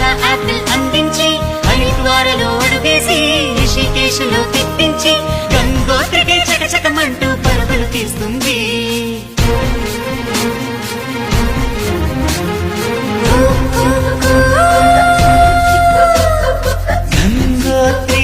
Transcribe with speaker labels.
Speaker 1: తాజా యాపిల్ అందించి హరిద్వారలో అడుగేసి రిషికేశులో తిప్పించి గంగోత్రికి చకచకమంటూ పరుగులు తీస్తుంది. గంగోత్రి